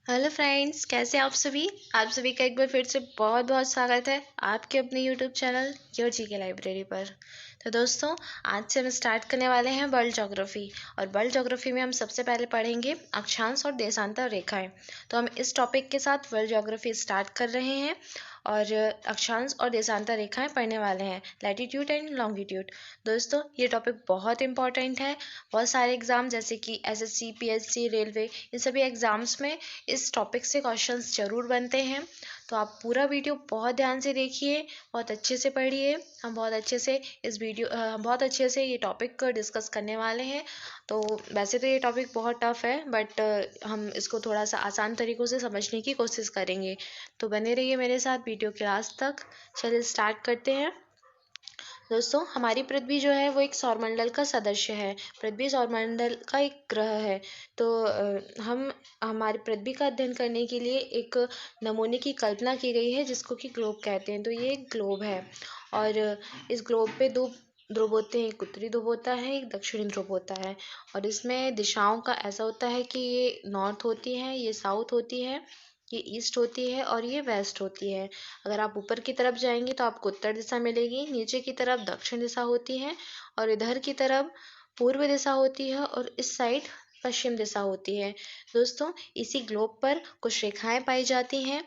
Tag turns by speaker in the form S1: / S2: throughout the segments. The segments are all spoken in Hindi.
S1: हेलो फ्रेंड्स, कैसे आप सभी। आप सभी का एक बार फिर से बहुत बहुत स्वागत है आपके अपने यूट्यूब चैनल योर जी के लाइब्रेरी पर। तो दोस्तों, आज से हम स्टार्ट करने वाले हैं वर्ल्ड ज्योग्राफी। और वर्ल्ड ज्योग्राफी में हम सबसे पहले पढ़ेंगे अक्षांश और देशांतर रेखाएं। तो हम इस टॉपिक के साथ वर्ल्ड ज्योग्राफी स्टार्ट कर रहे हैं और अक्षांश और देशांतर रेखाएं पढ़ने वाले हैं, लैटिट्यूड एंड लॉन्गिट्यूड। दोस्तों, ये टॉपिक बहुत इंपॉर्टेंट है। बहुत सारे एग्जाम जैसे कि एसएससी, पीएससी, रेलवे, इन सभी एग्जाम्स में इस टॉपिक से क्वेश्चंस ज़रूर बनते हैं। तो आप पूरा वीडियो बहुत ध्यान से देखिए, बहुत अच्छे से पढ़िए। हम बहुत अच्छे से बहुत अच्छे से ये टॉपिक डिस्कस करने वाले हैं। तो वैसे तो ये टॉपिक बहुत टफ है, बट हम इसको थोड़ा सा आसान तरीक़ों से समझने की कोशिश करेंगे। तो बने रहिए मेरे साथ वीडियो के लास्ट तक। चलिए स्टार्ट करते हैं। दोस्तों, हमारी पृथ्वी जो है वो एक सौरमंडल का सदस्य है। पृथ्वी सौरमंडल का एक ग्रह है। तो हम हमारी पृथ्वी का अध्ययन करने के लिए एक नमूने की कल्पना की गई है जिसको कि ग्लोब कहते हैं। तो ये एक ग्लोब है और इस ग्लोब पे दो ध्रुव होते हैं, एक उत्तरी ध्रुव होता है, एक दक्षिणी ध्रुव होता है। और इसमें दिशाओं का ऐसा होता है कि ये नॉर्थ होती है, ये साउथ होती है, ये ईस्ट होती है और ये वेस्ट होती है। अगर आप ऊपर की तरफ जाएंगे तो आपको उत्तर दिशा मिलेगी, नीचे की तरफ दक्षिण दिशा होती है और इधर की तरफ पूर्व दिशा होती है और इस साइड पश्चिम दिशा होती है। दोस्तों, इसी ग्लोब पर कुछ रेखाएं पाई जाती हैं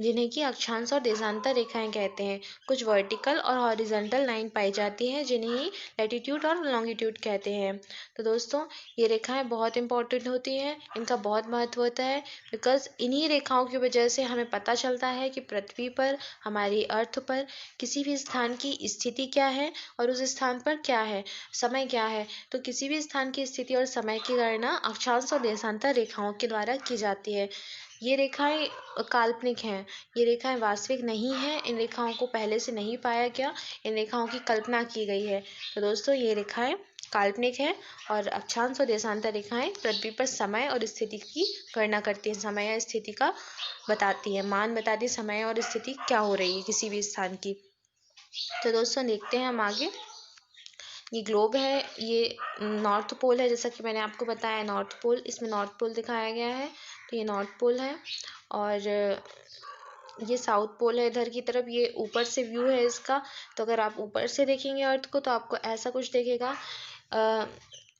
S1: जिन्हें कि अक्षांश और देशांतर रेखाएं कहते हैं। कुछ वर्टिकल और हॉरिजॉन्टल लाइन पाई जाती हैं जिन्हें लैटिट्यूड और लॉन्गिट्यूड कहते हैं। तो दोस्तों, ये रेखाएं बहुत इंपॉर्टेंट होती हैं, इनका बहुत महत्व होता है। बिकॉज इन्हीं रेखाओं की वजह से हमें पता चलता है कि पृथ्वी पर, हमारी अर्थ पर किसी भी स्थान की स्थिति क्या है और उस स्थान पर क्या है, समय क्या है। तो किसी भी स्थान की स्थिति और समय की गणना अक्षांश और देशांतर रेखाओं के द्वारा की जाती है। ये रेखाएं काल्पनिक हैं, ये रेखाएं वास्तविक नहीं हैं। इन रेखाओं को पहले से नहीं पाया गया, इन रेखाओं की कल्पना की गई है। तो दोस्तों, ये रेखाएं काल्पनिक है और अक्षांश और देशांतर रेखाएं पृथ्वी पर समय और स्थिति की गणना करती है, समय या स्थिति का बताती है, मान बताती है समय और स्थिति क्या हो रही है किसी भी स्थान की। तो दोस्तों, देखते हैं हम आगे। ये ग्लोब है, ये नॉर्थ पोल है, जैसा कि मैंने आपको बताया नॉर्थ पोल, इसमें नॉर्थ पोल दिखाया गया है। तो ये नॉर्थ पोल है और ये साउथ पोल है इधर की तरफ। ये ऊपर से व्यू है इसका। तो अगर आप ऊपर से देखेंगे अर्थ को तो आपको ऐसा कुछ दिखेगा।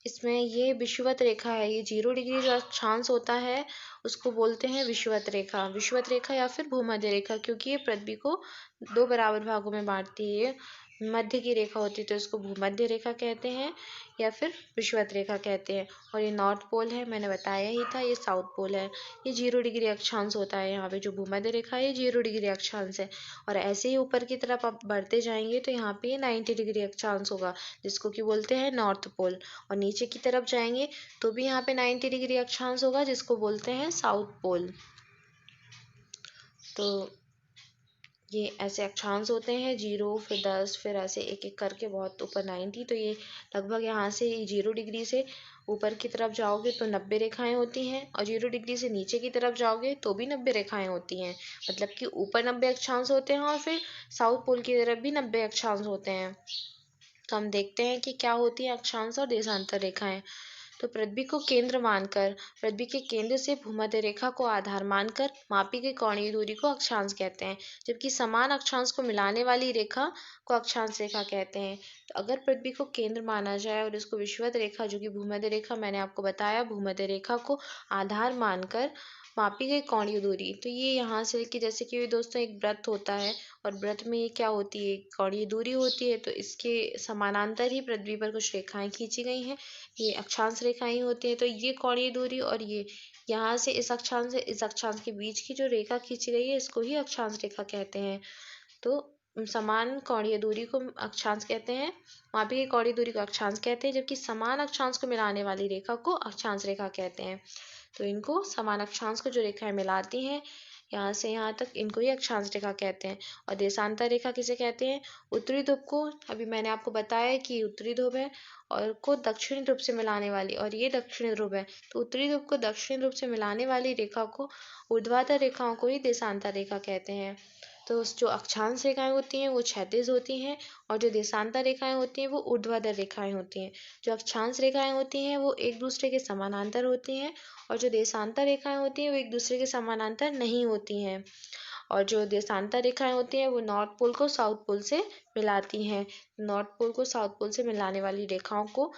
S1: इसमें ये विषुवत रेखा है, ये 0 डिग्री जो अक्षांश होता है उसको बोलते हैं विषुवत रेखा, विषुवत रेखा या फिर भूमध्य रेखा, क्योंकि ये पृथ्वी को 2 बराबर भागों में बांटती है। मध्य की रेखा होती है तो इसको भूमध्य रेखा कहते हैं या फिर विषुवत रेखा कहते हैं। और ये नॉर्थ पोल है, मैंने बताया ही था। ये साउथ पोल है, ये 0 डिग्री अक्षांश होता है। यहाँ पे जो भूमध्य रेखा है ये 0 डिग्री अक्षांश है। और ऐसे ही ऊपर की तरफ आप बढ़ते जाएंगे तो यहाँ पे 90 डिग्री अक्षांश होगा जिसको कि बोलते हैं नॉर्थ पोल। और नीचे की तरफ जाएंगे तो भी यहाँ पे 90 डिग्री अक्षांश होगा जिसको बोलते हैं साउथ पोल। तो ये ऐसे अक्षांश होते हैं 0, फिर 10, फिर ऐसे एक एक करके बहुत ऊपर 90। तो ये लगभग यहाँ से 0 डिग्री से ऊपर की तरफ जाओगे तो 90 रेखाएं होती हैं और 0 डिग्री से नीचे की तरफ जाओगे तो भी 90 रेखाएं होती हैं। मतलब कि ऊपर 90 अक्षांश होते हैं और फिर साउथ पोल की तरफ भी 90 अक्षांश होते हैं। तो हम देखते हैं कि क्या होती है अक्षांश और देशांतर रेखाएं। तो पृथ्वी को केंद्र मानकर, पृथ्वी के केंद्र से भूमध्य रेखा को आधार मानकर मापी गई कोणीय दूरी को अक्षांश कहते हैं, जबकि समान अक्षांश को मिलाने वाली रेखा को अक्षांश रेखा कहते हैं। तो अगर पृथ्वी को केंद्र माना जाए और इसको विषुवत रेखा, जो कि भूमध्य रेखा मैंने आपको बताया, भूमध्य रेखा को आधार मानकर मापी गई कोणीय दूरी, तो ये यहाँ से कि जैसे कि दोस्तों एक वृत्त होता है और वृत्त में ये क्या होती है, कोणीय दूरी होती है। तो इसके समानांतर ही पृथ्वी पर कुछ रेखाएं खींची गई हैं, ये अक्षांश रेखाएं होती हैं। तो ये कोणीय दूरी और ये यहाँ से इस अक्षांश से इस अक्षांश के बीच की जो रेखा खींची गई है इसको ही अक्षांश रेखा कहते हैं। तो समान कोणीय दूरी को अक्षांश कहते हैं, मापी गई कोणीय दूरी को अक्षांश कहते हैं, जबकि समान अक्षांश को मिलाने वाली रेखा को अक्षांश रेखा कहते हैं। तो इनको समान अक्षांश को जो रेखाएं मिलाती हैं यहाँ से यहाँ तक, इनको ही अक्षांश रेखा कहते हैं। और देशांतर रेखा किसे कहते हैं? उत्तरी ध्रुव को, अभी मैंने आपको बताया कि उत्तरी ध्रुव है और को दक्षिणी ध्रुव से मिलाने वाली, और ये दक्षिणी ध्रुव है। तो उत्तरी ध्रुव को दक्षिणी ध्रुव से मिलाने वाली रेखा को, ऊर्ध्वाधर रेखाओं को ही देशांतर रेखा कहते हैं। तो जो अक्षांश रेखाएं होती हैं वो क्षैतिज होती हैं और जो देशांतर रेखाएं होती हैं वो ऊर्ध्वाधर रेखाएं होती हैं। जो अक्षांश रेखाएं होती हैं वो एक दूसरे के समानांतर होती हैं और जो देशांतर रेखाएं होती हैं वो एक दूसरे के समानांतर नहीं होती हैं। और जो देशांतर रेखाएं होती हैं वो नॉर्थ पोल को साउथ पोल से मिलाती हैं। नॉर्थ पोल को साउथ पोल से मिलाने वाली रेखाओं को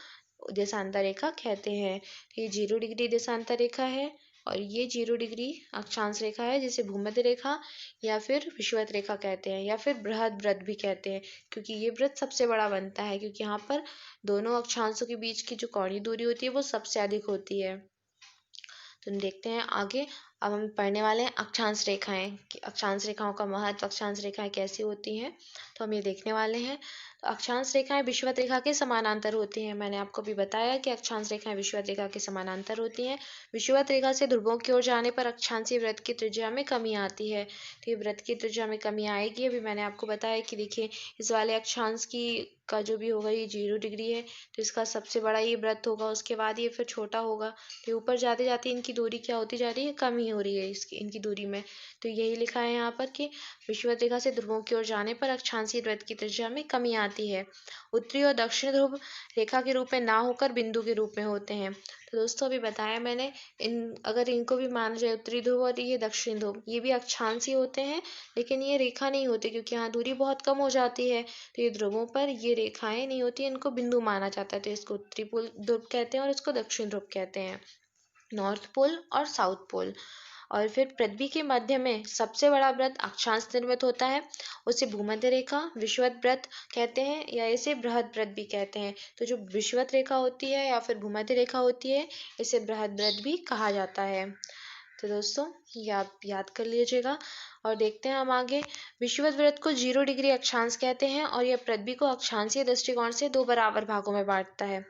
S1: देशांतर रेखा कहते हैं। ये 0 डिग्री देशांतर रेखा है और ये 0 डिग्री अक्षांश रेखा है, जिसे भूमध्य रेखा या फिर विषुवत रेखा कहते हैं या फिर बृहद वृत्त भी कहते हैं, क्योंकि ये वृत्त सबसे बड़ा बनता है, क्योंकि यहाँ पर दोनों अक्षांशों के बीच की जो कोणीय दूरी होती है वो सबसे अधिक होती है। तो हम देखते हैं आगे। अब हम पढ़ने वाले हैं अक्षांश रेखाएं कि अक्षांश रेखाओं का महत्व, अक्षांश रेखाएं कैसी होती हैं, तो हम ये देखने वाले हैं। तो अक्षांश रेखाएं विषुवत रेखा के समानांतर होती हैं। मैंने आपको भी बताया कि अक्षांश रेखाएं विषुवत रेखा के समानांतर होती हैं। विषुवत रेखा से ध्रुवों की ओर जाने पर अक्षांशीय वृत्त की त्रिज्या में कमी आती है। तो ये वृत्त की त्रिज्या में कमी आएगी। अभी मैंने आपको बताया कि देखिए इस वाले अक्षांश की का जो भी होगा ये 0 डिग्री है, तो इसका सबसे बड़ा ये वृत्त होगा, उसके बाद ये फिर छोटा होगा। तो ऊपर जाते जाते इनकी दूरी क्या होती जा रही है, कमी हो रही है इसकी इनकी दूरी में। तो यही लिखा है यहाँ पर कि विषुवत रेखा से ध्रुवों की ओर जाने पर अक्षांशीय वृत्त की त्रिज्या में कमी आती है। उत्तरी और दक्षिण ध्रुव रेखा के रूप में ना होकर बिंदु के रूप में होते हैं। तो दोस्तों अभी बताया मैंने, अगर इनको भी माना जाए उत्तरी ध्रुव और ये दक्षिण ध्रुव, ये भी अक्षांशीय होते हैं, लेकिन ये रेखा नहीं होती क्योंकि यहाँ दूरी बहुत कम हो जाती है। तो ये ध्रुवों पर ये रेखाएं नहीं होती, इनको बिंदु माना जाता है। तो इसको उत्तरी पोल ध्रुव कहते हैं और इसको दक्षिण ध्रुव कहते हैं, नॉर्थ पोल और साउथ पोल। और फिर पृथ्वी के मध्य में सबसे बड़ा वृत्त अक्षांश निर्मित होता है, उसे भूमध्य रेखा विषुवत वृत्त कहते हैं या इसे बृहद वृत्त भी कहते हैं। तो जो विषुवत रेखा होती है या फिर भूमध्य रेखा होती है, इसे बृहद वृत्त भी कहा जाता है। तो दोस्तों ये आप याद कर लीजिएगा। और देखते हैं हम आगे। विषुवत वृत्त को 0 डिग्री अक्षांश कहते हैं और यह पृथ्वी को अक्षांशीय दृष्टिकोण से 2 बराबर भागों में बांटता है।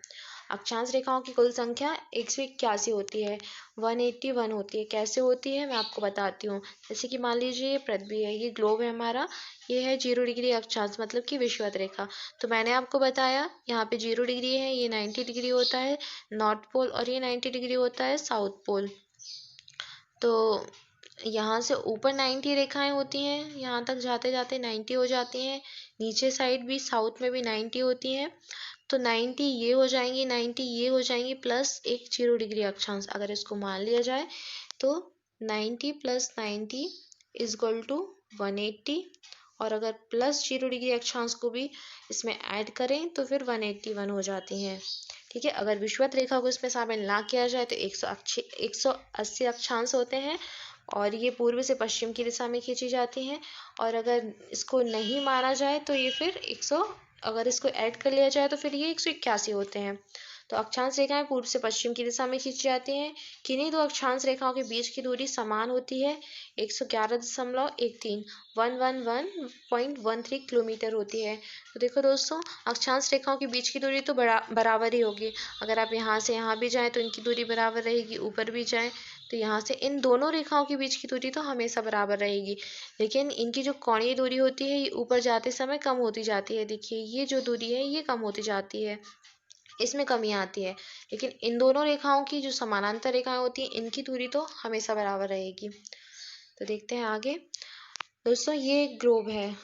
S1: अक्षांश रेखाओं की कुल संख्या 181 होती है, 181 होती है। कैसे होती है मैं आपको बताती हूँ। जैसे कि मान लीजिए ये पृथ्वी है, ये ग्लोब है हमारा, ये है 0 डिग्री अक्षांश मतलब कि विषुवत रेखा। तो मैंने आपको बताया यहाँ पे 0 डिग्री है, ये 90 डिग्री होता है नॉर्थ पोल और ये 90 डिग्री होता है साउथ पोल। तो यहाँ से ऊपर 90 रेखाएं होती हैं, यहाँ तक जाते जाते 90 हो जाती हैं। नीचे साइड भी साउथ में भी 90 होती हैं। तो 90 ये हो जाएंगी, 90 ये हो जाएंगी, प्लस एक 0 डिग्री अक्षांश अगर इसको मान लिया जाए तो 90 + 90 = 180। और अगर प्लस 0 डिग्री अक्षांश को भी इसमें ऐड करें तो फिर 181 हो जाती हैं। ठीक है, अगर विषुवत रेखा को इसमें शामिल ना किया जाए तो 180 अक्षांश होते हैं और ये पूर्व से पश्चिम की दिशा में खींची जाती हैं। और अगर इसको नहीं माना जाए तो ये फिर अगर इसको ऐड कर लिया जाए तो फिर ये 181 होते हैं। तो अक्षांश रेखाएं पूर्व से पश्चिम की दिशा में खींची जाती हैं। किन्हीं दो अक्षांश रेखाओं के बीच की दूरी समान होती है, 111.13 111.13 किलोमीटर होती है। तो देखो दोस्तों, अक्षांश रेखाओं के बीच की दूरी तो बराबर ही होगी। अगर आप यहाँ से यहाँ भी जाएं तो इनकी दूरी बराबर रहेगी, ऊपर भी जाएं तो यहाँ से इन दोनों रेखाओं के बीच की दूरी तो हमेशा बराबर रहेगी। लेकिन इनकी जो कोणीय दूरी होती है ये ऊपर जाते समय कम होती जाती है। देखिए ये जो दूरी है ये कम होती जाती है, इसमें कमी आती है। लेकिन इन दोनों रेखाओं की जो समानांतर रेखाएं होती हैं इनकी दूरी तो हमेशा बराबर रहेगी। तो देखते हैं आगे। दोस्तों ये ग्लोब है,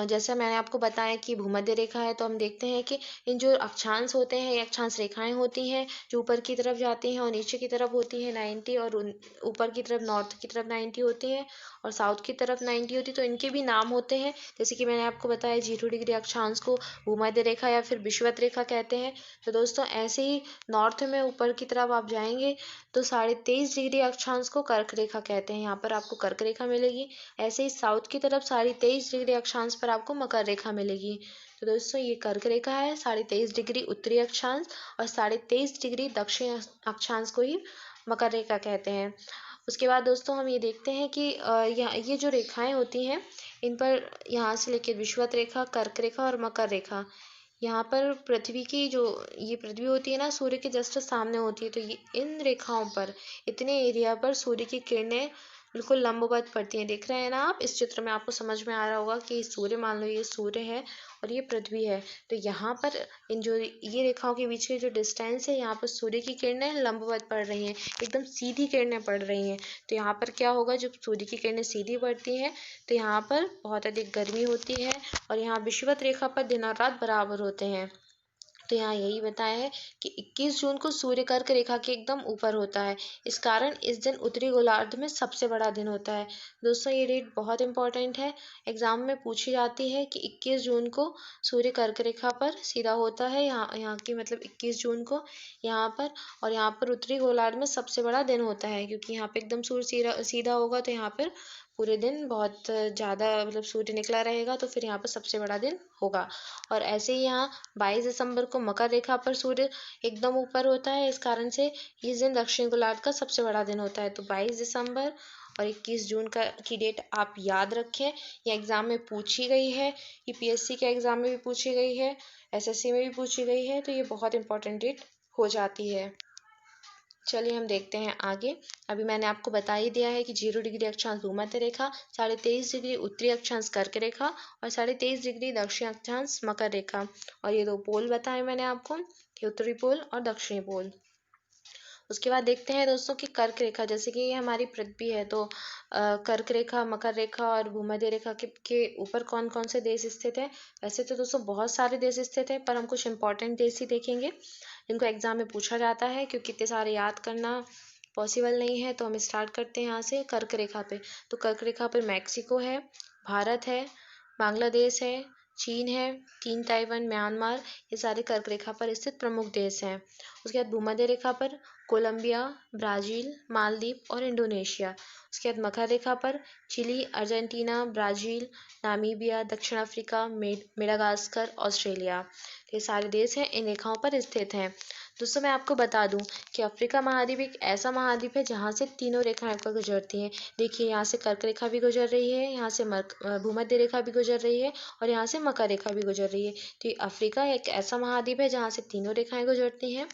S1: जैसा मैंने आपको बताया कि भूमध्य रेखा है, तो हम देखते हैं कि इन जो अक्षांश होते हैं, ये अक्षांश रेखाएं होती हैं जो ऊपर की तरफ जाती हैं और नीचे की तरफ होती हैं 90, और ऊपर की तरफ नॉर्थ की तरफ 90 होती हैं और साउथ की तरफ 90 होती है। तो इनके भी नाम होते हैं, जैसे कि मैंने आपको बताया 0 डिग्री अक्षांश को भूमध्य रेखा या फिर विषुवत रेखा कहते हैं। तो दोस्तों ऐसे ही नॉर्थ में ऊपर की तरफ आप जाएंगे तो 23.5 डिग्री अक्षांश को कर्क रेखा कहते हैं, यहाँ पर आपको कर्क रेखा मिलेगी। ऐसे ही साउथ की तरफ 23.5 डिग्री अक्षांश पर आपको मकर रेखा मिलेगी। तो दोस्तों ये कर्क रेखा है, 23.5 डिग्री उत्तरी अक्षांश और 23.5 डिग्री दक्षिण अक्षांश को ही मकर रेखा कहते हैं। उसके बाद दोस्तों हम ये देखते हैं कि ये जो रेखाएं होती हैं इन पर यहाँ से लेकर विषुवत रेखा, कर्क रेखा और मकर रेखा, यहाँ पर पृथ्वी की जो ये पृथ्वी होती है ना, सूर्य के जस्ट सामने होती है। तो ये इन रेखाओं पर, इतने एरिया पर सूर्य की किरणें बिल्कुल लंबवत पड़ती हैं। देख रहे हैं ना आप, इस चित्र में आपको समझ में आ रहा होगा कि सूर्य, मान लो ये सूर्य है और ये पृथ्वी है। तो यहाँ पर इन जो ये रेखाओं के बीच के जो डिस्टेंस है, यहाँ पर सूर्य की किरणें लंबवत पड़ रही हैं, एकदम सीधी किरणें पड़ रही हैं। तो यहाँ पर क्या होगा, जब सूर्य की किरणें सीधी पड़ती हैं तो यहाँ पर बहुत अधिक गर्मी होती है और यहाँ विषुवत रेखा पर दिन और रात बराबर होते हैं। तो तो यहाँ यही बताया है कि 21 जून को सूर्य कर्क रेखा के एकदम ऊपर होता है। इस कारण इस दिन उत्तरी गोलार्ध में सबसे बड़ा दिन होता है। दोस्तों ये डेट बहुत इंपॉर्टेंट है, एग्जाम में पूछी जाती है कि 21 जून को सूर्य कर्क रेखा पर सीधा होता है, यहाँ की मतलब 21 जून को यहाँ पर, और यहाँ पर उत्तरी गोलार्ध में सबसे बड़ा दिन होता है, क्योंकि यहाँ पे एकदम सूर्य सीधा होगा तो यहाँ पर पूरे दिन बहुत ज़्यादा मतलब सूर्य निकला रहेगा, तो फिर यहाँ पर सबसे बड़ा दिन होगा। और ऐसे ही यहाँ 22 दिसंबर को मकर रेखा पर सूर्य एकदम ऊपर होता है, इस कारण से इस दिन दक्षिण गोलार्ध का सबसे बड़ा दिन होता है। तो 22 दिसंबर और 21 जून की डेट आप याद रखें, ये एग्ज़ाम में पूछी गई है, ये पीएससी के एग्ज़ाम में भी पूछी गई है, एसएससी में भी पूछी गई है, तो ये बहुत इंपॉर्टेंट डेट हो जाती है। चलिए हम देखते हैं आगे। अभी मैंने आपको बता ही दिया है कि 0 डिग्री अक्षांश भूमध्य रेखा, 23.5 डिग्री उत्तरी अक्षांश कर्क रेखा और 23.5 डिग्री दक्षिण अक्षांश मकर रेखा। और ये 2 पोल बताए मैंने आपको कि उत्तरी पोल और दक्षिणी पोल। उसके बाद देखते हैं दोस्तों कि कर्क रेखा, जैसे कि ये हमारी पृथ्वी है, तो कर्क रेखा, मकर रेखा और भूमध्य रेखा के ऊपर कौन कौन से देश स्थित हैं। वैसे तो दोस्तों बहुत सारे देश स्थित हैं, पर हम कुछ इंपॉर्टेंट देश ही देखेंगे जिनको एग्जाम में पूछा जाता है, क्योंकि इतने सारे याद करना पॉसिबल नहीं है। तो हम स्टार्ट करते हैं यहाँ से कर्क रेखा पे। तो कर्क रेखा पर मैक्सिको है, भारत है, बांग्लादेश है, चीन है, चीन, ताइवान, म्यांमार, ये सारे कर्क रेखा पर स्थित प्रमुख देश हैं। उसके बाद भूमध्य रेखा पर कोलंबिया, ब्राज़ील, मालदीव और इंडोनेशिया। उसके बाद मकर रेखा पर चिली, अर्जेंटीना, ब्राज़ील, नामीबिया, दक्षिण अफ्रीका, मेडागास्कर, ऑस्ट्रेलिया। ये सारे देश हैं इन रेखाओं पर स्थित हैं। दोस्तों मैं आपको बता दूं कि अफ्रीका महाद्वीप एक ऐसा महाद्वीप है जहाँ से तीनों रेखाएं होकर गुजरती हैं। देखिए यहाँ से कर्क रेखा भी गुजर रही है, यहाँ से भूमध्य रेखा भी गुजर रही है और यहाँ से मकर रेखा भी गुजर रही है। तो ये अफ्रीका एक ऐसा महाद्वीप है जहाँ से तीनों रेखाएं गुजरती हैं।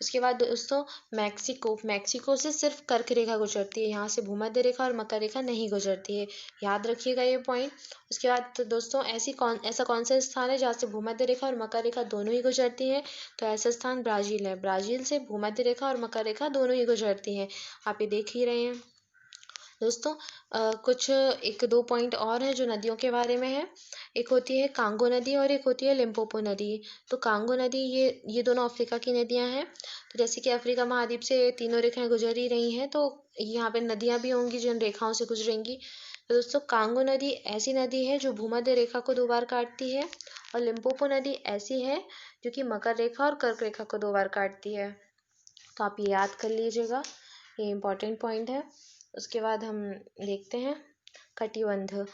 S1: उसके बाद दोस्तों मैक्सिको से सिर्फ कर्क रेखा गुजरती है, यहाँ से भूमध्य रेखा और मकर रेखा नहीं गुजरती है, याद रखिएगा ये पॉइंट। उसके बाद तो दोस्तों ऐसा कौन सा स्थान है जहाँ से भूमध्य रेखा और मकर रेखा दोनों ही गुजरती है। तो ऐसा स्थान ब्राज़ील है, ब्राज़ील से भूमध्य रेखा और मकर रेखा दोनों ही गुजरती हैं, आप ये देख ही रहे हैं। दोस्तों कुछ 1-2 पॉइंट और हैं जो नदियों के बारे में है। एक होती है कांगो नदी और एक होती है लिम्पोपो नदी। तो कांगो नदी ये दोनों अफ्रीका की नदियां हैं। तो जैसे कि अफ्रीका महाद्वीप से तीनों रेखाएं गुजर ही रही हैं, तो यहाँ पे नदियां भी होंगी जिन रेखाओं से गुजरेंगी। तो दोस्तों कांगो नदी ऐसी नदी है जो भूमध्य रेखा को 2 बार काटती है, और लिम्पोपो नदी ऐसी है जो कि मकर रेखा और कर्क रेखा को 2 बार काटती है। तो आप ये याद कर लीजिएगा, ये इम्पॉर्टेंट पॉइंट है। उसके बाद हम देखते हैं कटिबंध।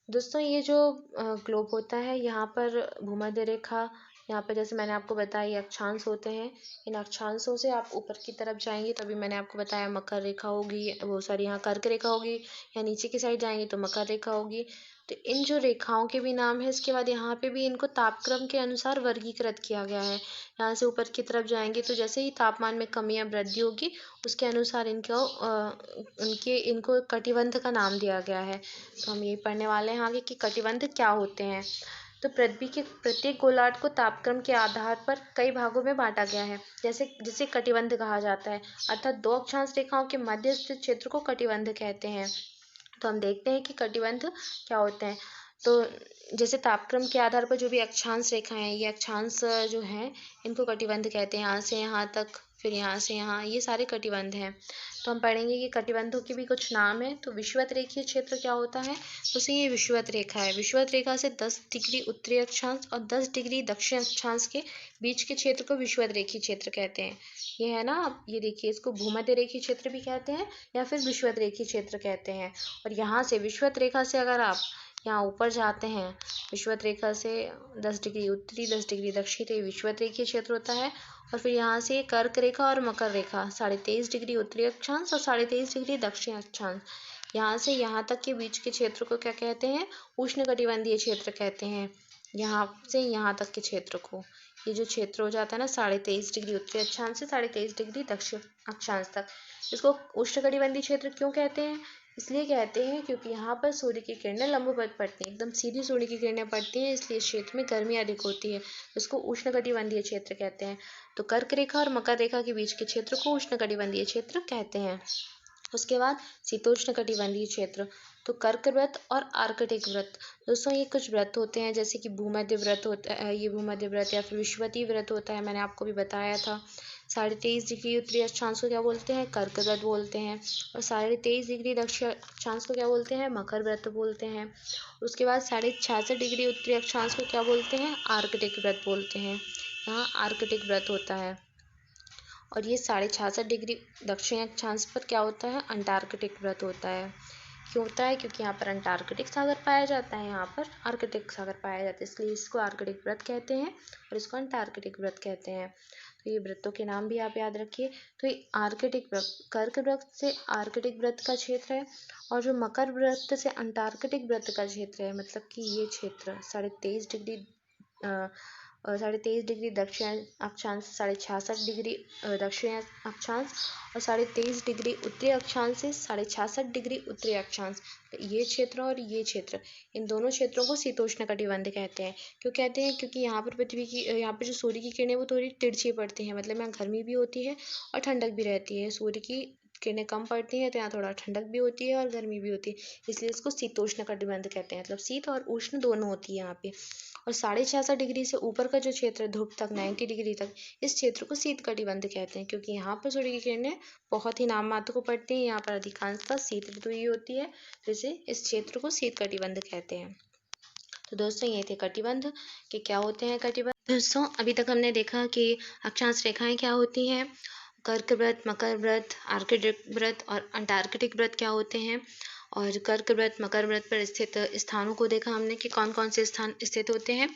S1: दोस्तों ये जो ग्लोब होता है, यहाँ पर भूमध्य रेखा, यहाँ पर जैसे मैंने आपको बताया ये अक्षांश होते हैं, इन अक्षांशों से आप ऊपर की तरफ जाएंगे तो अभी मैंने आपको बताया मकर रेखा होगी, वो सॉरी यहाँ कर्क रेखा होगी, या नीचे की साइड जाएंगे तो मकर रेखा होगी। तो इन जो रेखाओं के भी नाम है, इसके बाद यहाँ पे भी इनको तापक्रम के अनुसार वर्गीकृत किया गया है। यहाँ से ऊपर की तरफ जाएंगे तो जैसे ही तापमान में कमी या वृद्धि होगी उसके अनुसार इनको कटिबंध का नाम दिया गया है। तो हम ये पढ़ने वाले हैं आगे कि कटिबंध क्या होते हैं। तो पृथ्वी के प्रत्येक गोलार्ध को तापक्रम के आधार पर कई भागों में बांटा गया है, जैसे जिसे कटिबंध कहा जाता है, अर्थात 2 अक्षांश रेखाओं के मध्य स्थित क्षेत्र को कटिबंध कहते हैं। तो हम देखते हैं कि कटिबंध क्या होते हैं। तो जैसे तापक्रम के आधार पर जो भी अक्षांश रेखाएं हैं, ये अक्षांश जो हैं इनको कटिबंध कहते हैं। यहाँ से यहाँ तक, फिर यहाँ से यहाँ, ये सारे कटिबंध हैं। तो हम पढ़ेंगे कि कटिबंधों के भी कुछ नाम हैं। तो विषुवत रेखीय क्षेत्र क्या होता है, तो ये विषुवत रेखा है। विषुवत रेखा से 10 डिग्री उत्तरी अक्षांश और 10 डिग्री दक्षिण अक्षांश के बीच के क्षेत्र को विषुवत रेखीय क्षेत्र कहते हैं। ये है ना, आप ये देखिए, इसको भूमध्य रेखीय क्षेत्र भी कहते हैं या फिर विषुवत रेखीय क्षेत्र कहते हैं। और यहाँ से विषुवत रेखा से अगर आप यहाँ ऊपर जाते हैं, विषुवत रेखा से 10 डिग्री उत्तरी 10 डिग्री दक्षिण, तो ये विषुवत रेखीय क्षेत्र होता है। और फिर यहाँ से कर्क रेखा और मकर रेखा 23.5 डिग्री उत्तरी अक्षांश और 23.5 डिग्री दक्षिण अक्षांश, यहाँ से यहाँ तक के बीच के क्षेत्र को क्या कहते हैं, उष्णकटिबंधीय क्षेत्र कहते हैं। यहाँ से यहाँ तक के क्षेत्र को, ये जो क्षेत्र हो जाता है ना 23.5 डिग्री उत्तरी अक्षांश से 23.5 डिग्री दक्षिण अक्षांश तक, इसको उष्णकटिबंधीय क्षेत्र क्यों कहते हैं, इसलिए कहते हैं क्योंकि यहाँ पर सूर्य की किरणें लंबवत पड़ती हैं, एकदम सीधी सूर्य की किरणें पड़ती हैं, इसलिए इस क्षेत्र में गर्मी अधिक होती है, इसको उष्णकटिबंधीय क्षेत्र कहते हैं। तो कर्क रेखा और मकर रेखा के बीच के क्षेत्र को उष्णकटिबंधीय क्षेत्र कहते हैं। उसके बाद शीतोष्ण कटिबंधीय क्षेत्र, तो कर्क व्रत और आर्कटिक व्रत। दोस्तों ये कुछ व्रत होते हैं, जैसे कि भूमध्य व्रत होता है, ये भूमध्य व्रत या फिर विषुवतीय व्रत होता है, मैंने आपको भी बताया था। 23.5 डिग्री उत्तरी अक्षांश को क्या बोलते हैं? कर्क व्रत बोलते हैं। और 23.5 डिग्री दक्षिण अक्षांश को क्या बोलते हैं? मकर व्रत बोलते हैं। उसके बाद 66.5 डिग्री उत्तरी अक्षांश को क्या बोलते हैं? आर्कटिक व्रत बोलते हैं। यहाँ आर्कटिक व्रत होता है। और ये 66.5 डिग्री दक्षिण अक्षांश पर क्या होता है? अंटार्कटिक व्रत होता है। क्यों होता है? क्योंकि यहाँ पर अंटार्कटिक सागर पाया जाता है, यहाँ पर आर्कटिक सागर पाया जाता है, इसलिए इसको आर्कटिक व्रत कहते हैं और इसको अंटार्कटिक व्रत कहते हैं। तो ये व्रतों के नाम भी आप याद रखिए। तो ये आर्कटिक व्रत, कर्क व्रत से आर्कटिक व्रत का क्षेत्र है, और जो मकर व्रत से अंटार्कटिक व्रत का क्षेत्र है, मतलब कि ये क्षेत्र 23.5 डिग्री 23.5 डिग्री दक्षिण अक्षांश, 66.5 डिग्री दक्षिण अक्षांश और 23.5 डिग्री उत्तरी अक्षांश से 66.5 डिग्री उत्तरी अक्षांश, ये क्षेत्र और ये क्षेत्र, इन दोनों क्षेत्रों को शीतोष्ण कटिबंध कहते हैं। क्यों कहते हैं? क्योंकि यहाँ पर पृथ्वी की, यहाँ पर जो सूर्य की किरणें वो थोड़ी तिरछी पड़ती हैं, मतलब यहाँ गर्मी भी होती है और ठंडक भी रहती है। सूर्य की किरणें कम पड़ती हैं तो यहाँ थोड़ा ठंडक भी होती है और गर्मी भी होती है, इसलिए इसको शीतोष्ण कटिबंध कहते हैं। मतलब शीत और उष्ण दोनों होती है यहाँ पे। और 66.5 डिग्री से ऊपर का जो क्षेत्र है, ध्रुव तक 90 डिग्री तक, इस क्षेत्र को शीत कटिबंध कहते हैं, क्योंकि यहाँ पर सूर्य की किरणें बहुत ही नाम मात्र को पड़ती हैं, यहाँ पर अधिकांशतः शीत ऋतु ही होती है, तो इसे इस क्षेत्र को शीत कटिबंध कहते हैं। तो दोस्तों ये थे कटिबंध कि क्या होते हैं कटिबंध। दोस्तों अभी तक हमने देखा कि अक्षांश रेखाएं क्या होती हैं, कर्क व्रत, मकर व्रत, आर्कटिक व्रत और अंटार्कटिक व्रत क्या होते हैं, और कर्क व्रत, मकर व्रत पर स्थित स्थानों को देखा हमने कि कौन कौन से स्थान स्थित होते हैं।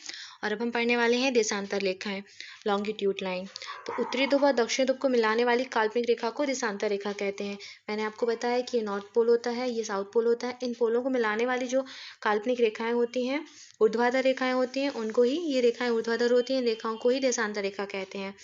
S1: और अब हम पढ़ने वाले हैं देशांतर रेखाएं, लॉन्गिट्यूड लाइन। तो उत्तरी ध्रुव और दक्षिण ध्रुव को मिलाने वाली काल्पनिक रेखा को देशांतर रेखा कहते हैं। मैंने आपको बताया कि ये नॉर्थ पोल होता है, ये साउथ पोल होता है, इन पोलों को मिलाने वाली जो काल्पनिक रेखाएं होती हैं, ऊर्ध्वाधर रेखाएं होती हैं, उनको ही, ये रेखाएं ऊर्ध्वाधर होती हैं, रेखाओं को ही देशांतर रेखा कहते हैं।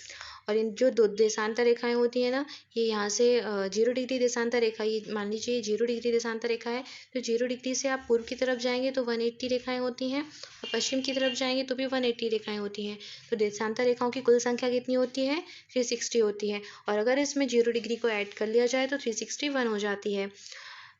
S1: और इन जो दो देशांतर रेखाएं होती है ना, ये यहाँ से 0 डिग्री देशांतर रेखा, ये मान लीजिए 0 डिग्री देशांतर रेखा है, तो 0 डिग्री से आप पूर्व की तरफ जाएंगे तो 180 रेखाएं होती हैं, और पश्चिम की तरफ जाएंगे तो भी 180 रेखाएं होती हैं। तो देशांतर रेखाओं की कुल संख्या कितनी होती है? 360 होती है, और अगर इसमें 0 डिग्री को ऐड कर लिया जाए तो 361 हो जाती है।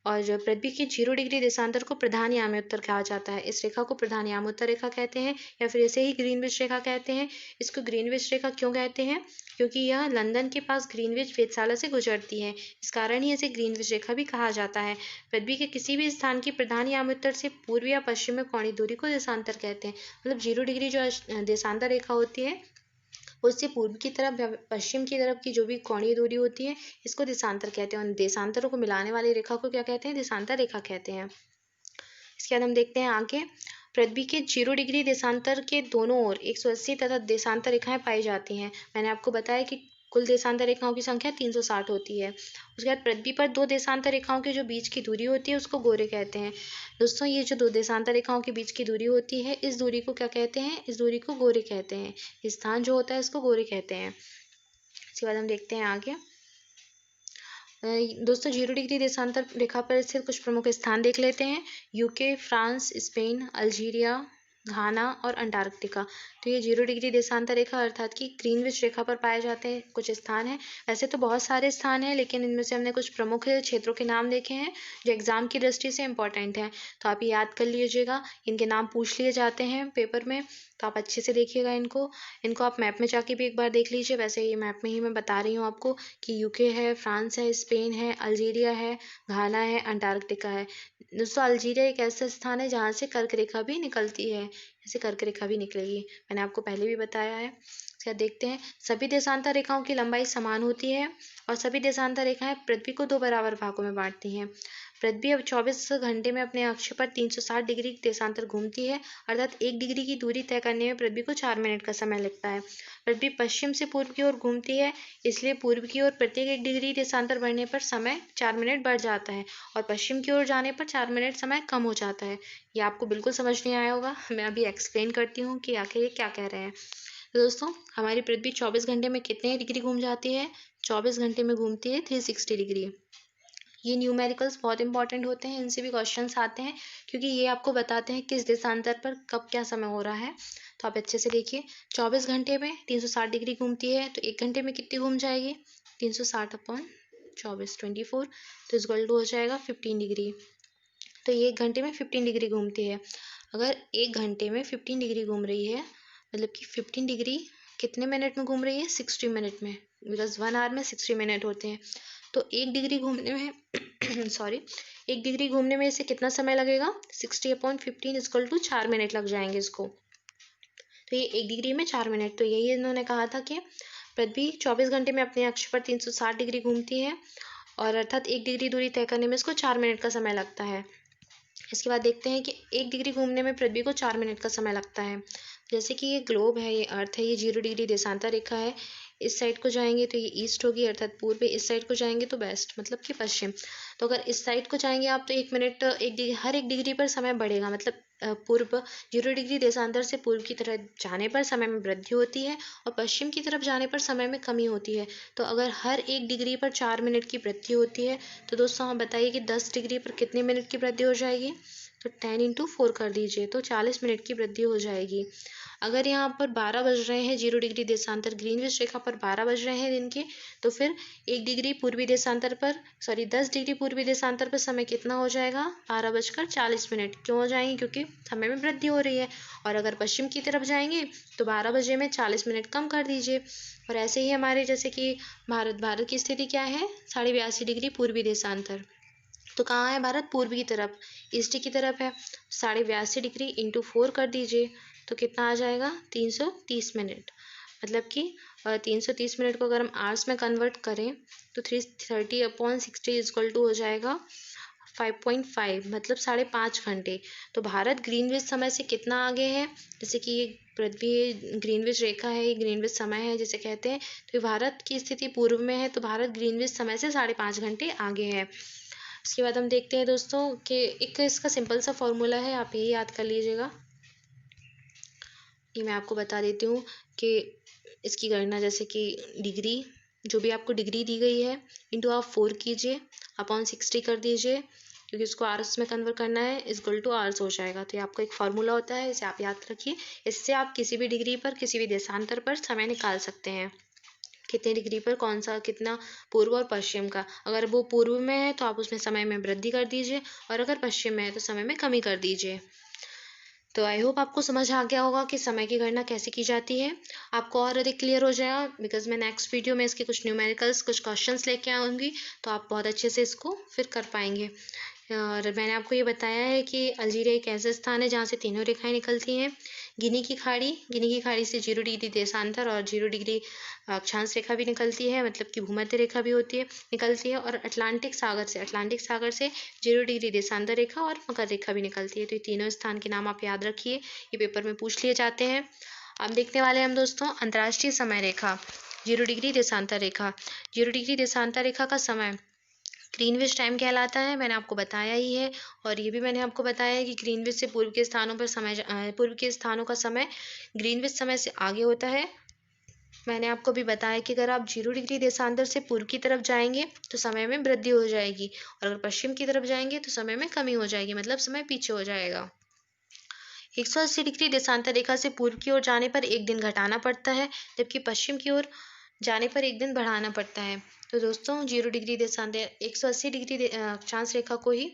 S1: और पृथ्वी की 0 डिग्री देशांतर को प्रधान यामोत्तर कहा जाता है। इस रेखा को प्रधान यामोत्तर रेखा कहते हैं, या फिर इसे ही ग्रीनविच रेखा कहते हैं। इसको ग्रीनविच रेखा क्यों कहते हैं? क्योंकि यह लंदन के पास ग्रीनविच वेधशाला से गुजरती है, इस कारण ही इसे ग्रीनविच रेखा भी कहा जाता है। पृथ्वी के किसी भी स्थान की प्रधान यामोत्तर से पूर्व या पश्चिम में कोणीय दूरी को देशांतर कहते हैं। मतलब 0 डिग्री जो देशांतर रेखा होती है, उससे पूर्व की तरफ या पश्चिम की तरफ की जो भी कोणीय दूरी होती है, इसको देशांतर कहते हैं। और देशांतरों को मिलाने वाली रेखा को क्या कहते हैं? देशांतर रेखा कहते हैं। इसके बाद हम देखते हैं आगे, पृथ्वी के 0 डिग्री देशांतर के दोनों ओर 180 तथा देशांतर रेखाएं पाई जाती हैं। मैंने आपको बताया कि कुल देशांतर रेखाओं की संख्या 360 होती है। उसके बाद पृथ्वी पर दो देशांतर रेखाओं के जो बीच की दूरी होती है उसको गोरे कहते हैं। दोस्तों ये जो दो देशांतर रेखाओं के बीच की दूरी होती है, इस दूरी को क्या कहते हैं? इस दूरी को गोरे कहते हैं। स्थान जो होता है इसको गोरे कहते हैं। इसके बाद हम देखते हैं आगे। दोस्तों 0 डिग्री देशांतर रेखा पर स्थित कुछ प्रमुख स्थान देख लेते हैं। यूके, फ्रांस, स्पेन, अल्जीरिया, घाना और अंटार्कटिका। तो ये 0 डिग्री देशांतर रेखा अर्थात कि ग्रीनविच रेखा पर पाए जाते हैं कुछ स्थान हैं। वैसे तो बहुत सारे स्थान हैं, लेकिन इनमें से हमने कुछ प्रमुख क्षेत्रों के नाम देखे हैं जो एग्जाम की दृष्टि से इंपॉर्टेंट हैं, तो आप ये याद कर लीजिएगा। इनके नाम पूछ लिए जाते हैं पेपर में, तो आप अच्छे से देखिएगा इनको आप मैप में जाके भी एक बार देख लीजिए। वैसे ये मैप में ही मैं बता रही हूँ आपको कि यूके है, फ्रांस है, स्पेन है, अल्जीरिया है, घाना है, अंटार्कटिका है। दोस्तों अल्जीरिया एक ऐसा स्थान है जहाँ से कर्क रेखा भी निकलती है, जैसे कर्क रेखा भी निकलेगी, मैंने आपको पहले भी बताया है। क्या देखते हैं, सभी देशांतर रेखाओं की लंबाई समान होती है और सभी देशांतर रेखाएं पृथ्वी को 2 बराबर भागों में बांटती हैं। पृथ्वी अब 24 घंटे में अपने अक्ष पर 360 डिग्री देशांतर घूमती है, अर्थात 1 डिग्री की दूरी तय करने में पृथ्वी को 4 मिनट का समय लगता है। पृथ्वी पश्चिम से पूर्व की ओर घूमती है, इसलिए पूर्व की ओर प्रत्येक 1 डिग्री देशांतर बढ़ने पर समय 4 मिनट बढ़ जाता है, और पश्चिम की ओर जाने पर 4 मिनट समय कम हो जाता है। ये आपको बिल्कुल समझ नहीं आया होगा, मैं अभी एक्सप्लेन करती हूँ कि आखिर ये क्या कह रहे हैं। तो दोस्तों हमारी पृथ्वी 24 घंटे में कितने डिग्री घूम जाती है? 24 घंटे में घूमती है 360 डिग्री। ये न्यूमेरिकल्स बहुत इंपॉर्टेंट होते हैं, इनसे भी क्वेश्चंस आते हैं, क्योंकि ये आपको बताते हैं किस देशांतर पर कब क्या समय हो रहा है। तो आप अच्छे से देखिए, 24 घंटे में 360 डिग्री घूमती है, तो 1 घंटे में कितनी घूम जाएगी? 360 अपॉन 24 24, तो इक्वल टू हो जाएगा 15 डिग्री। तो ये 1 घंटे में 15 डिग्री घूमती है। अगर 1 घंटे में 15 डिग्री घूम रही है, मतलब कि 15 डिग्री कितने मिनट में घूम रही है? 60 मिनट में, बिकॉज 1 आवर में 60 मिनट होते हैं। तो 1 डिग्री घूमने में सॉरी 1 डिग्री घूमने में इसे कितना समय लगेगा? 60/15 इक्वल टू 4 मिनट लग जाएंगे इसको। तो ये 1 डिग्री में 4 मिनट। तो यही इन्होंने कहा था कि पृथ्वी 24 घंटे में अपने अक्ष पर 360 डिग्री घूमती है, और अर्थात 1 डिग्री दूरी तय करने में इसको 4 मिनट का समय लगता है। इसके बाद देखते हैं कि 1 डिग्री घूमने में पृथ्वी को 4 मिनट का समय लगता है। जैसे कि ये ग्लोब है, ये अर्थ है, ये 0 डिग्री देशांतर रेखा है। इस साइड को जाएंगे तो ये ईस्ट होगी अर्थात पूर्व, इस साइड को जाएंगे तो वेस्ट मतलब कि पश्चिम। तो अगर इस साइड को जाएंगे आप तो 1 मिनट हर 1 डिग्री पर समय बढ़ेगा, मतलब पूर्व 0 डिग्री देशांतर से पूर्व की तरफ जाने पर समय में वृद्धि होती है और पश्चिम की तरफ जाने पर समय में कमी होती है। तो अगर हर 1 डिग्री पर 4 मिनट की वृद्धि होती है तो दोस्तों आप बताइए कि 10 डिग्री पर कितने मिनट की वृद्धि हो जाएगी? तो 10 × 4 कर दीजिए तो 40 मिनट की वृद्धि हो जाएगी। अगर यहाँ पर 12 बज रहे हैं 0 डिग्री देशांतर ग्रीनविच रेखा पर 12 बज रहे हैं दिन के, तो फिर 1 डिग्री पूर्वी देशांतर पर 10 डिग्री पूर्वी देशांतर पर समय कितना हो जाएगा? 12:40। क्यों हो जाएंगे? क्योंकि समय में वृद्धि हो रही है। और अगर पश्चिम की तरफ जाएंगे तो 12 बजे में 40 मिनट कम कर दीजिए। और ऐसे ही हमारे जैसे कि भारत की स्थिति क्या है? 82.5 डिग्री पूर्वी देशांतर। तो कहाँ है भारत? पूर्व की तरफ, ईस्ट की तरफ है। 82.5 डिग्री इंटू 4 कर दीजिए तो कितना आ जाएगा? 330 मिनट। मतलब कि 330 मिनट को अगर हम आवर्स में कन्वर्ट करें तो 330/60 इक्वल टू हो जाएगा 5.5, मतलब 5.5 घंटे। तो भारत ग्रीनविच समय से कितना आगे है? जैसे कि ये पृथ्वी ग्रीनविच रेखा है, ये ग्रीनविच समय है जिसे कहते हैं। तो ये भारत की स्थिति पूर्व में है, तो भारत ग्रीनविच समय से 5.5 घंटे आगे है। इसके बाद हम देखते हैं दोस्तों कि एक इसका सिंपल सा फॉर्मूला है, आप यही याद कर लीजिएगा। ये मैं आपको बता देती हूँ कि इसकी गणना जैसे कि डिग्री, जो भी आपको डिग्री दी गई है, इंटू आप 4 कीजिए अपॉन 60 कर दीजिए, क्योंकि इसको आवर्स में कन्वर्ट करना है, इक्वल टू आवर्स हो जाएगा। तो ये आपका एक फार्मूला होता है, इसे आप याद रखिए। इससे आप किसी भी डिग्री पर, किसी भी देशांतर पर समय निकाल सकते हैं, कितने डिग्री पर कौन सा कितना पूर्व और पश्चिम का। अगर वो पूर्व में है तो आप उसमें समय में वृद्धि कर दीजिए, और अगर पश्चिम में है तो समय में कमी कर दीजिए। तो आई होप आपको समझ आ गया होगा कि समय की गणना कैसे की जाती है। आपको और अधिक क्लियर हो जाएगा, बिकॉज मैं नेक्स्ट वीडियो में इसके कुछ न्यूमेरिकल्स, कुछ क्वेश्चंस लेके आऊँगी, तो आप बहुत अच्छे से इसको फिर कर पाएंगे। और मैंने आपको ये बताया है कि अल्जीरिया एक ऐसा स्थान है जहाँ से तीनों रेखाएं निकलती हैं। गिनी की खाड़ी से 0 डिग्री देशांतर और 0 डिग्री अक्षांश रेखा भी निकलती है, मतलब कि भूमध्य रेखा भी निकलती है। और अटलांटिक सागर से 0 डिग्री देशांतर रेखा और मकर रेखा भी निकलती है। तो ये तीनों स्थान के नाम आप याद रखिए, ये पेपर में पूछ लिए जाते हैं। अब देखने वाले हैं हम दोस्तों अंतर्राष्ट्रीय समय रेखा, 0 डिग्री देशांतर रेखा। 0 डिग्री देशांतर रेखा का समय ग्रीनविच टाइम कहलाता है, मैंने आपको बताया ही है। और ये भी मैंने आपको बताया है कि ग्रीनविच से पूर्व के स्थानों पर पूर्व के स्थानों का समय ग्रीनविच समय से आगे होता है। मैंने आपको भी बताया कि अगर आप 0 डिग्री देशांतर से पूर्व की तरफ जाएंगे तो समय में वृद्धि हो जाएगी, और अगर पश्चिम की तरफ जाएंगे तो समय में कमी हो जाएगी, मतलब समय पीछे हो जाएगा। 180 डिग्री देशांतर रेखा से पूर्व की ओर जाने पर 1 दिन घटाना पड़ता है, जबकि पश्चिम की ओर जाने पर 1 दिन बढ़ाना पड़ता है। तो दोस्तों 0 डिग्री देशांतर 180 डिग्री अक्षांश रेखा को ही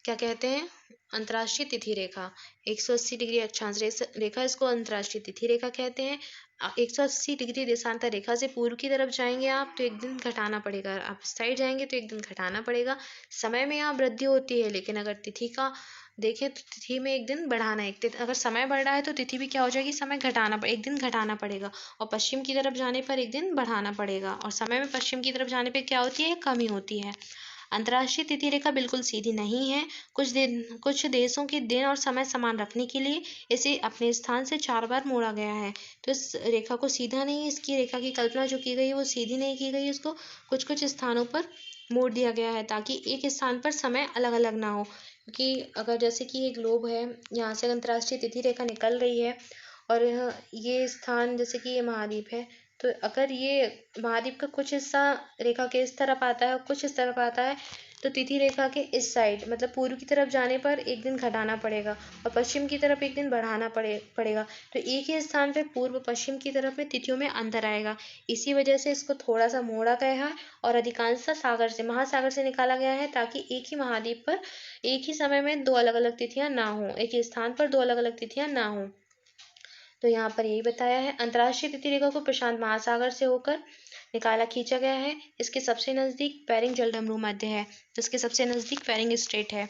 S1: क्या कहते हैं? अंतर्राष्ट्रीय तिथि रेखा। 180 डिग्री अक्षांश रेखा, इसको अंतर्राष्ट्रीय तिथि रेखा कहते हैं। 180 डिग्री देशांतर रेखा से पूर्व की तरफ जाएंगे आप तो 1 दिन घटाना पड़ेगा, आप इस साइड जाएंगे तो 1 दिन घटाना पड़ेगा। समय में यहाँ वृद्धि होती है, लेकिन अगर तिथि का देखें तो तिथि में 1 दिन बढ़ाना है। अगर समय बढ़ रहा है तो तिथि भी क्या हो जाएगी? समय 1 दिन घटाना पड़ेगा। और पश्चिम की तरफ जाने पर 1 दिन बढ़ाना पड़ेगा, और समय में पश्चिम की तरफ जाने पर क्या होती है? कमी होती है। अंतर्राष्ट्रीय तिथि रेखा बिल्कुल सीधी नहीं है। कुछ देशों के दिन और समय समान रखने के लिए इसे अपने स्थान से 4 बार मोड़ा गया है। तो इस रेखा को सीधा नहीं, इसकी रेखा की कल्पना जो की गई है वो सीधी नहीं की गई, उसको कुछ कुछ स्थानों पर मोड़ दिया गया है ताकि एक स्थान पर समय अलग अलग ना हो। क्योंकि अगर जैसे कि ये ग्लोब है, यहाँ से अंतर्राष्ट्रीय तिथि रेखा निकल रही है, और ये स्थान जैसे कि ये महाद्वीप है, तो अगर ये महाद्वीप का कुछ हिस्सा रेखा के इस तरफ आता है और कुछ इस तरफ आता है, तो तिथि रेखा के इस साइड मतलब पूर्व की तरफ जाने पर एक दिन घटाना पड़ेगा और पश्चिम की तरफ एक दिन बढ़ाना पड़ेगा। तो एक ही स्थान पे पूर्व पश्चिम की तरफ में तिथियों में अंतर आएगा। इसी वजह से इसको थोड़ा सा मोड़ा गया है और अधिकांशतः सागर से महासागर से निकाला गया है, ताकि एक ही महाद्वीप पर एक ही समय में दो अलग अलग तिथियां ना हो, एक ही स्थान पर दो अलग अलग तिथियां ना हो। तो यहाँ पर यही बताया है। अंतर्राष्ट्रीय तिथि रेखा को प्रशांत महासागर से होकर निकाला खींचा गया है। इसके सबसे नजदीक बेरिंग जलडमरू मध्य है, जिसके सबसे नजदीक बेरिंग स्ट्रेट है।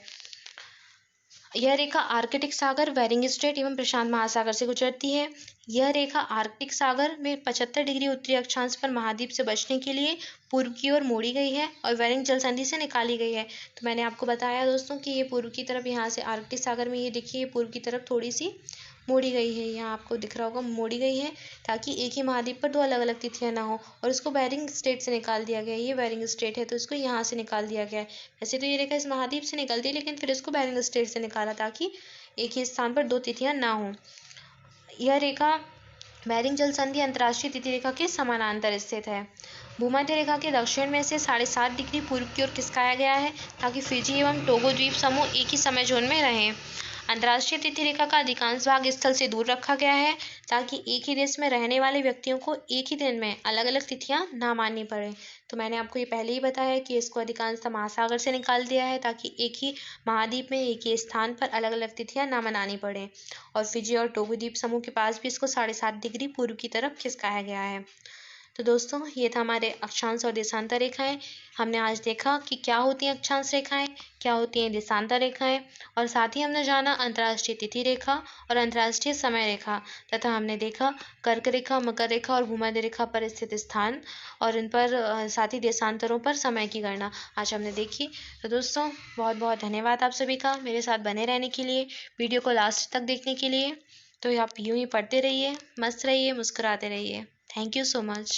S1: यह रेखा आर्कटिक सागर, बेरिंग स्ट्रेट एवं प्रशांत महासागर से गुजरती है। यह रेखा आर्कटिक सागर में 75 डिग्री उत्तरी अक्षांश पर महाद्वीप से बचने के लिए पूर्व की ओर मोड़ी गई है और बेरिंग जल संधि से निकाली गई है। तो मैंने आपको बताया दोस्तों कि ये पूर्व की तरफ यहाँ से आर्कटिक सागर में, ये देखिए पूर्व की तरफ थोड़ी सी मोड़ी गई है, यहाँ आपको दिख रहा होगा मोड़ी गई है, ताकि एक ही महाद्वीप पर दो अलग अलग तिथियां ना हो। और इसको बेरिंग स्ट्रेट से निकाल दिया गया है। ये बेरिंग स्ट्रेट है तो इसको यहाँ से निकाल दिया गया है। वैसे तो ये रेखा इस महाद्वीप से निकलती है, लेकिन फिर इसको बेरिंग स्ट्रेट से निकाला ताकि एक ही स्थान पर दो तिथियां ना हो। यह रेखा बेरिंग जल संधि अंतर्राष्ट्रीय तिथि रेखा के समानांतर स्थित है। भूमध्य रेखा के दक्षिण में से 7.5 डिग्री पूर्व की ओर खिसकाया गया है, ताकि फिजी एवं टोगो द्वीप समूह एक ही समय जोन में रहें। अंतर्राष्ट्रीय तिथि रेखा का अधिकांश भाग स्थल से दूर रखा गया है, ताकि एक ही देश में रहने वाले व्यक्तियों को एक ही दिन में अलग अलग तिथियां ना माननी पड़े। तो मैंने आपको ये पहले ही बताया कि इसको अधिकांशतः महासागर से निकाल दिया है, ताकि एक ही महाद्वीप में एक ही स्थान पर अलग अलग तिथियां ना मनानी पड़े। और फिजी और टोगो द्वीप समूह के पास भी इसको 7.5 डिग्री पूर्व की तरफ खिसकाया गया है। तो दोस्तों ये था हमारे अक्षांश और देशांतर रेखाएं। हमने आज देखा कि क्या होती हैं अक्षांश रेखाएं, क्या होती हैं देशांतर रेखाएं, और साथ ही हमने जाना अंतर्राष्ट्रीय तिथि रेखा और अंतर्राष्ट्रीय समय रेखा, तथा हमने देखा कर्क रेखा, मकर रेखा और भूमध्य रेखा पर स्थित स्थान और इन पर साथ ही देशांतरों पर समय की गणना आज हमने देखी। तो दोस्तों बहुत बहुत धन्यवाद आप सभी का मेरे साथ बने रहने के लिए, वीडियो को लास्ट तक देखने के लिए। तो आप यूं ही पढ़ते रहिए, मस्त रहिए, मुस्कुराते रहिए। Thank you so much.